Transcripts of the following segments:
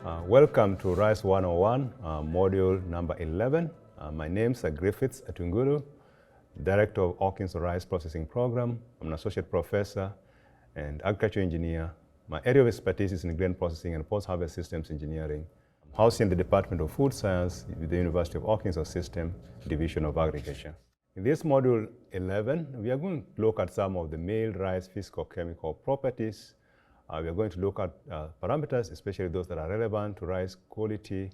Welcome to Rice 101, module number 11. My name is Griffiths Atungulu, Director of Hawkins Rice Processing Program. I'm an Associate Professor and Agriculture Engineer. My area of expertise is in grain processing and post-harvest systems engineering. I'm housed in the Department of Food Science with the University of Hawkins System, Division of Agriculture. In this module 11, we are going to look at some of the milled rice physicochemical properties. We are going to look at parameters, especially those that are relevant to rice quality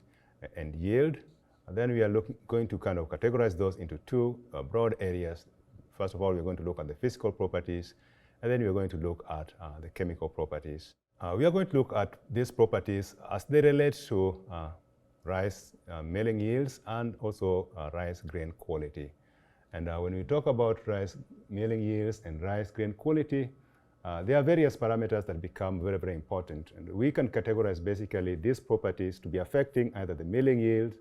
and yield. And then we are going to kind of categorize those into two broad areas. First of all, we're going to look at the physical properties, and then we're going to look at the chemical properties. We are going to look at these properties as they relate to rice milling yields and also rice grain quality. And when we talk about rice milling yields and rice grain quality, there are various parameters that become very, very important. And we can categorize basically these properties to be affecting either the milling yield,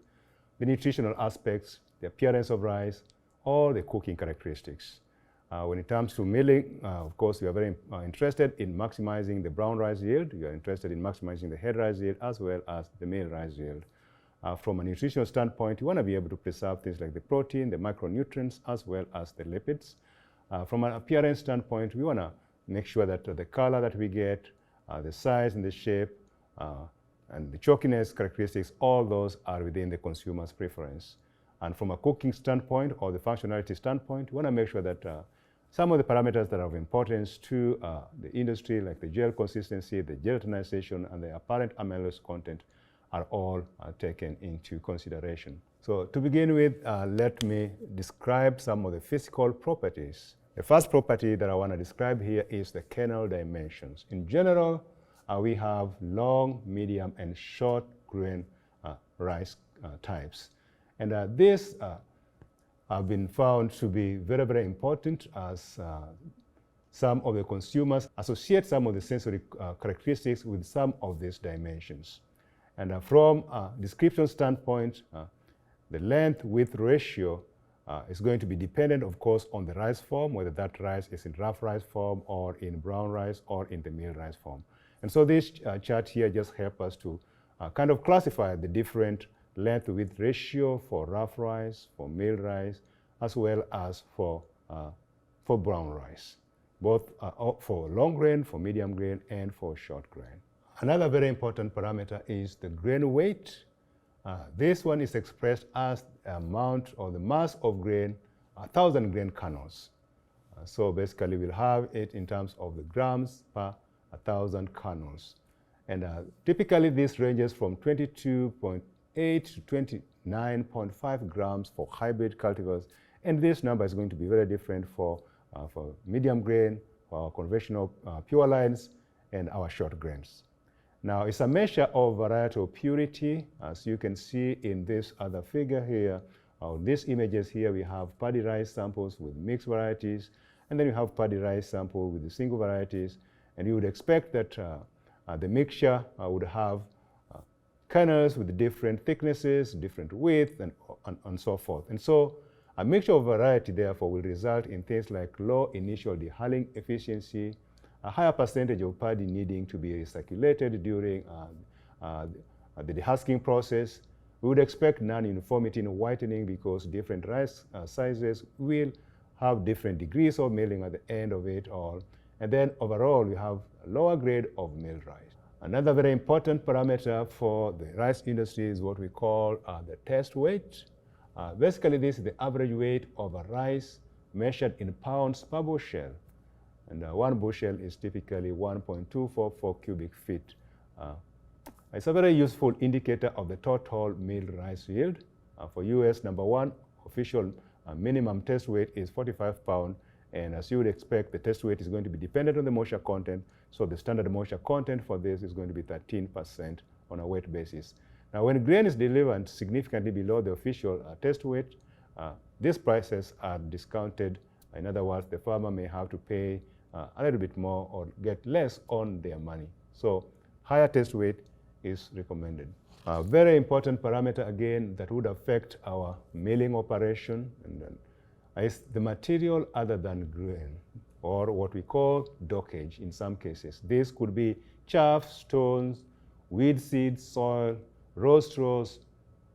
the nutritional aspects, the appearance of rice, or the cooking characteristics. When it comes to milling, of course, we are very interested in maximizing the brown rice yield. We are interested in maximizing the head rice yield as well as the milled rice yield. From a nutritional standpoint, you want to be able to preserve things like the protein, the micronutrients, as well as the lipids. From an appearance standpoint, we want to make sure that the color that we get, the size and the shape, and the chalkiness characteristics, all those are within the consumer's preference. And from a cooking standpoint or the functionality standpoint, we want to make sure that some of the parameters that are of importance to the industry, like the gel consistency, the gelatinization, and the apparent amylose content, are all taken into consideration. So to begin with, let me describe some of the physical properties. The first property that I want to describe here is the kernel dimensions. In general, we have long, medium, and short grain rice types. And these have been found to be very, very important as some of the consumers associate some of the sensory characteristics with some of these dimensions. And from a description standpoint, the length-width ratio is going to be dependent, of course, on the rice form, whether that rice is in rough rice form or in brown rice or in the milled rice form. And so this chart here just helps us to kind of classify the different length-width ratio for rough rice, for milled rice, as well as for brown rice, both for long grain, for medium grain, and for short grain. Another very important parameter is the grain weight. This one is expressed as the amount or the mass of grain, 1,000 grain kernels. So basically we'll have it in terms of the grams per 1,000 kernels. And typically this ranges from 22.8 to 29.5 grams for hybrid cultivars. And this number is going to be very different for medium grain, for our conventional pure lines, and our short grains. Now, it's a measure of varietal purity. As you can see in this other figure here, these images here, we have paddy rice samples with mixed varieties, and then you have paddy rice sample with the single varieties. And you would expect that the mixture would have kernels with different thicknesses, different width, and so forth. And so a mixture of variety, therefore, will result in things like low initial dehulling efficiency, a higher percentage of paddy needing to be recirculated during the dehusking process. We would expect non-uniformity in whitening because different rice sizes will have different degrees of milling at the end of it all. And then overall, we have a lower grade of milled rice. Another very important parameter for the rice industry is what we call the test weight. Basically, this is the average weight of a rice measured in pounds per bushel. And one bushel is typically 1.244 cubic feet. It's a very useful indicator of the total milled rice yield. For US, number one, official minimum test weight is 45 pounds. And as you would expect, the test weight is going to be dependent on the moisture content. So the standard moisture content for this is going to be 13% on a weight basis. Now, when grain is delivered significantly below the official test weight, these prices are discounted. In other words, the farmer may have to pay a little bit more or get less on their money. So higher test weight is recommended. A very important parameter, again, that would affect our milling operation is the material other than grain, or what we call dockage in some cases. This could be chaff, stones, weed seeds, soil, rose straws,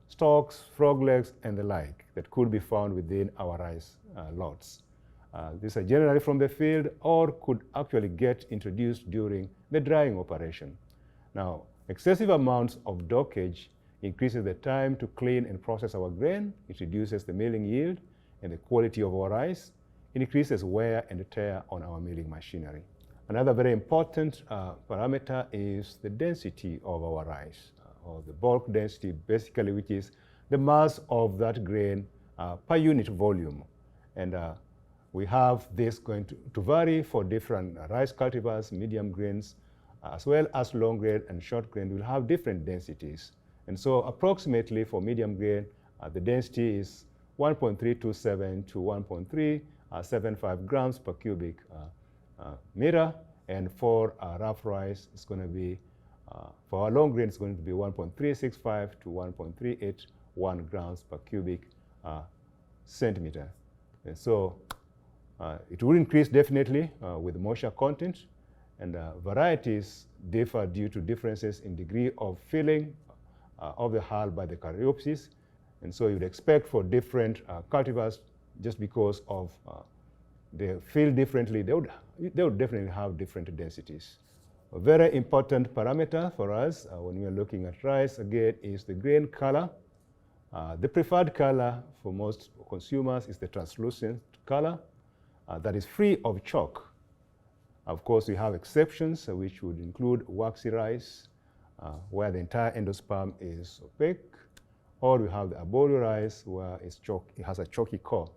stalks, frog legs, and the like that could be found within our rice lots. These are generally from the field or could actually get introduced during the drying operation. Now, excessive amounts of dockage increases the time to clean and process our grain. It reduces the milling yield and the quality of our rice. It increases wear and tear on our milling machinery. Another very important parameter is the density of our rice, or the bulk density, basically, which is the mass of that grain per unit volume. And we have this going to vary for different rice cultivars, medium grains, as well as long grain and short grain will have different densities. And so approximately for medium grain, the density is 1.327 to 1.375 grams per cubic meter. And for rough rice, it's going to be, for our long grain, it's going to be 1.365 to 1.381 grams per cubic centimeter. And so it will increase definitely with moisture content, and varieties differ due to differences in degree of filling of the hull by the caryopsis. And so you'd expect for different cultivars, just because of they fill differently, they would definitely have different densities. A very important parameter for us when we are looking at rice, again, is the grain color. The preferred color for most consumers is the translucent color that is free of chalk. Of course, we have exceptions, which would include waxy rice, where the entire endosperm is opaque, or we have the arboreal rice, where it has a chalky core.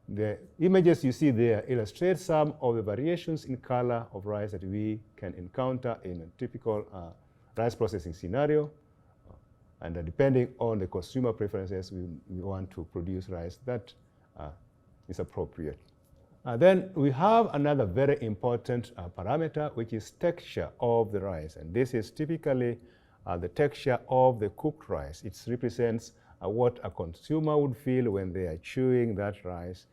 The images you see there illustrate some of the variations in color of rice that we can encounter in a typical rice processing scenario. And depending on the consumer preferences, we want to produce rice that is appropriate. Then we have another very important parameter, which is texture of the rice. And this is typically the texture of the cooked rice. It represents what a consumer would feel when they are chewing that rice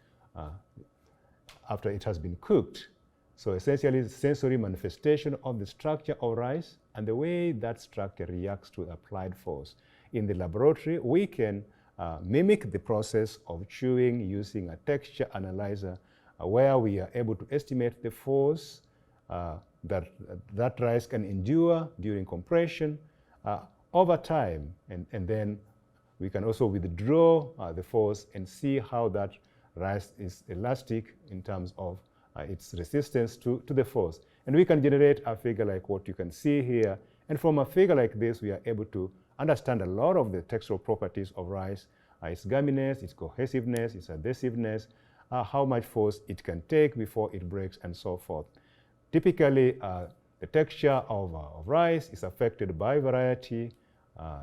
after it has been cooked. So essentially, the sensory manifestation of the structure of rice and the way that structure reacts to applied force. In the laboratory, we can mimic the process of chewing using a texture analyzer, where we are able to estimate the force that rice can endure during compression over time. And then we can also withdraw the force and see how that rice is elastic in terms of its resistance to the force. And we can generate a figure like what you can see here. And from a figure like this, we are able to understand a lot of the textural properties of rice, its gumminess, its cohesiveness, its adhesiveness, how much force it can take before it breaks, and so forth. Typically, the texture of rice is affected by variety,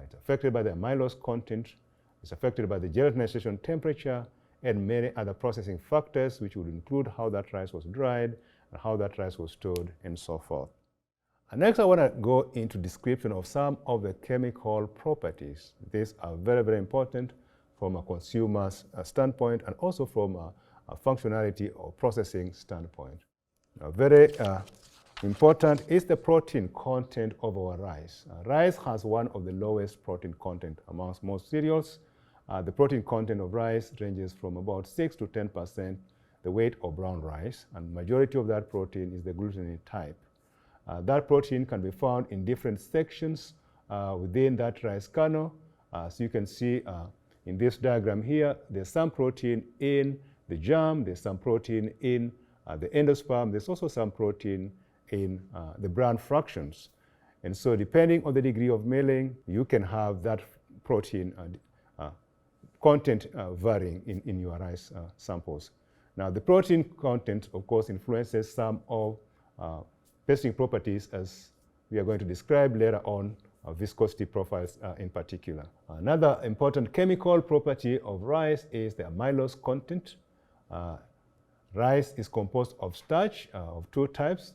it's affected by the amylose content, it's affected by the gelatinization temperature, and many other processing factors, which would include how that rice was dried, and how that rice was stored, and so forth. And next, I want to go into description of some of the chemical properties. These are very, very important from a consumer's standpoint, and also from a functionality or processing standpoint. Very important is the protein content of our rice. Rice has one of the lowest protein content amongst most cereals. The protein content of rice ranges from about 6 to 10% the weight of brown rice, and majority of that protein is the glutinate type. That protein can be found in different sections within that rice kernel. So you can see in this diagram here, there's some protein in the germ, there's some protein in the endosperm, there's also some protein in the bran fractions. And so depending on the degree of milling, you can have that protein content varying in your rice samples. Now, the protein content, of course, influences some of pasting properties, as we are going to describe later on, viscosity profiles in particular. Another important chemical property of rice is the amylose content. Rice is composed of starch of two types,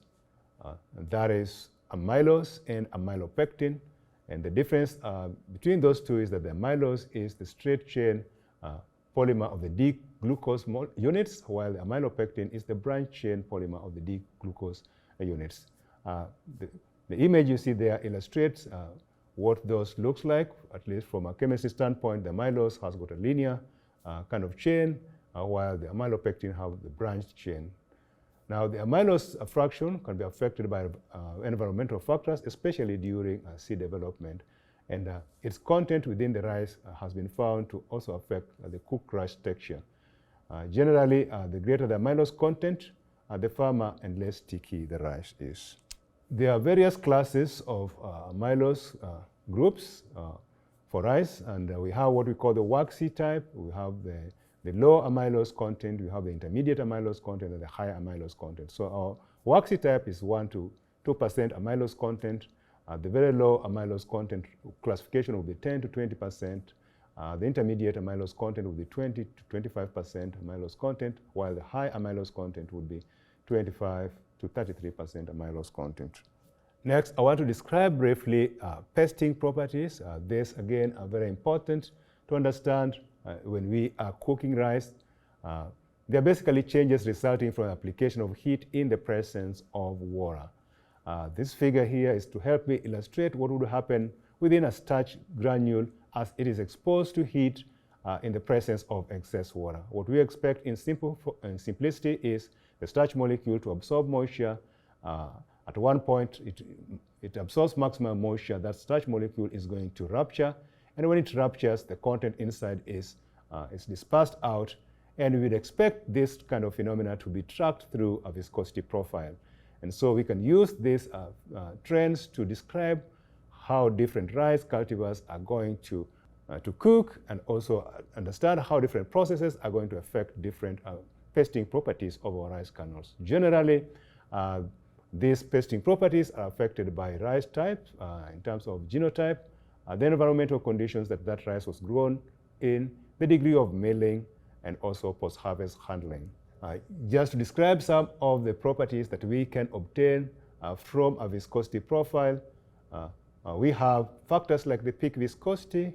that is amylose and amylopectin. And the difference between those two is that the amylose is the straight chain polymer of the D-glucose units, while the amylopectin is the branch chain polymer of the D-glucose units. The The image you see there illustrates what those looks like, at least from a chemistry standpoint. The amylose has got a linear kind of chain, while the amylopectin have the branched chain. Now, the amylose fraction can be affected by environmental factors, especially during seed development. And its content within the rice has been found to also affect the cooked rice texture. Generally, the greater the amylose content, the firmer and less sticky the rice is. There are various classes of amylose groups for rice, and we have what we call the waxy type. We have the low amylose content, we have the intermediate amylose content, and the high amylose content. So our waxy type is 1 to 2% amylose content. The very low amylose content classification will be 10 to 20%. The intermediate amylose content will be 20 to 25% amylose content, while the high amylose content would be 25 to 33% amylose content. Next, I want to describe briefly pasting properties. These, again, are very important to understand when we are cooking rice. They are basically changes resulting from application of heat in the presence of water. This figure here is to help me illustrate what would happen within a starch granule as it is exposed to heat in the presence of excess water. What we expect in simplicity is the starch molecule to absorb moisture. At one point, it absorbs maximum moisture. That starch molecule is going to rupture. And when it ruptures, the content inside is dispersed out. And we would expect this kind of phenomena to be tracked through a viscosity profile. And so we can use these trends to describe how different rice cultivars are going to cook, and also understand how different processes are going to affect different pasting properties of our rice kernels. Generally, these pasting properties are affected by rice type in terms of genotype, the environmental conditions that rice was grown in, the degree of milling, and also post-harvest handling. Just to describe some of the properties that we can obtain from a viscosity profile, we have factors like the peak viscosity.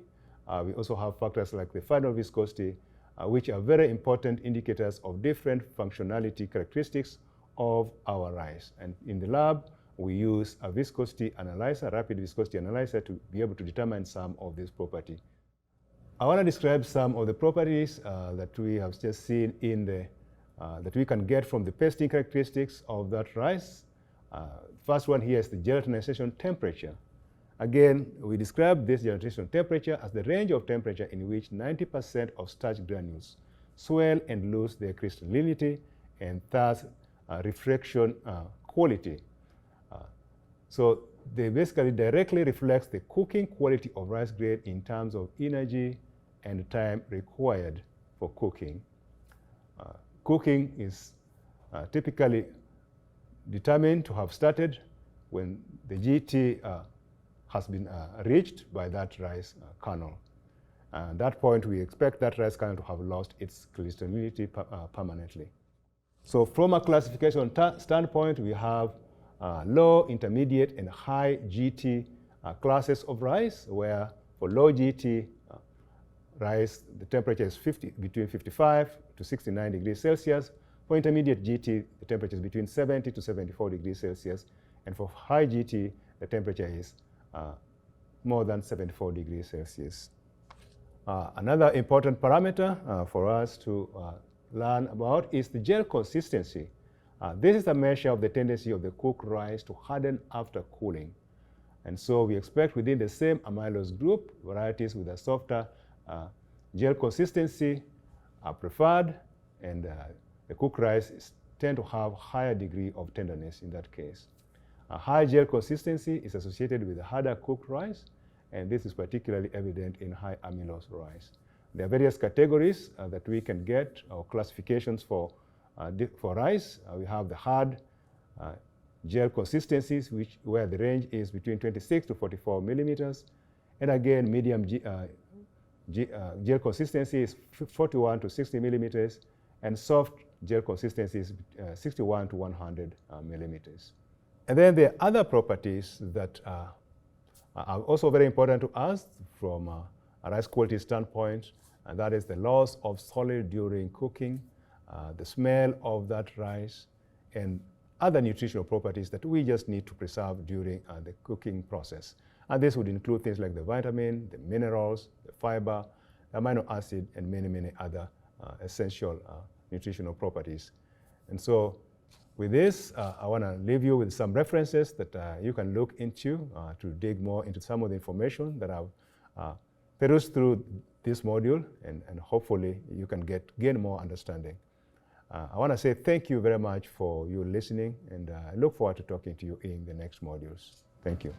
We also have factors like the final viscosity, which are very important indicators of different functionality characteristics of our rice. And in the lab, we use a viscosity analyzer, rapid viscosity analyzer, to be able to determine some of these properties. I want to describe some of the properties that we have just seen in that we can get from the pasting characteristics of that rice. First one here is the gelatinization temperature. Again, we describe this gelatinization temperature as the range of temperature in which 90% of starch granules swell and lose their crystallinity, and thus refraction quality. So they basically directly reflects the cooking quality of rice grain in terms of energy and time required for cooking. Cooking is typically determined to have started when the GT has been reached by that rice kernel. At that point, we expect that rice kernel to have lost its crystallinity permanently. So from a classification standpoint, we have low, intermediate, and high GT classes of rice, where for low GT rice, the temperature is between 55 to 69 degrees Celsius. For intermediate GT, the temperature is between 70 to 74 degrees Celsius. And for high GT, the temperature is more than 74 degrees Celsius. Another important parameter for us to learn about is the gel consistency. This is a measure of the tendency of the cooked rice to harden after cooling. And so we expect within the same amylose group, varieties with a softer gel consistency are preferred, and the cooked rice tend to have higher degree of tenderness in that case. A high gel consistency is associated with a harder cooked rice, and this is particularly evident in high amylose rice. There are various categories that we can get, or classifications for rice. We have the hard gel consistencies, where the range is between 26 to 44 millimeters. And again, medium gel consistency is 41 to 60 millimeters, and soft gel consistency is 61 to 100 millimeters. And then there are other properties that are also very important to us from a rice quality standpoint, and that is the loss of solid during cooking, the smell of that rice, and other nutritional properties that we just need to preserve during the cooking process. And this would include things like the vitamin, the minerals, the fiber, the amino acid, and many, many other essential nutritional properties. And so with this, I want to leave you with some references that you can look into to dig more into some of the information that I've perused through this module, and hopefully you can gain more understanding. I want to say thank you very much for you listening, and I look forward to talking to you in the next modules. Thank you.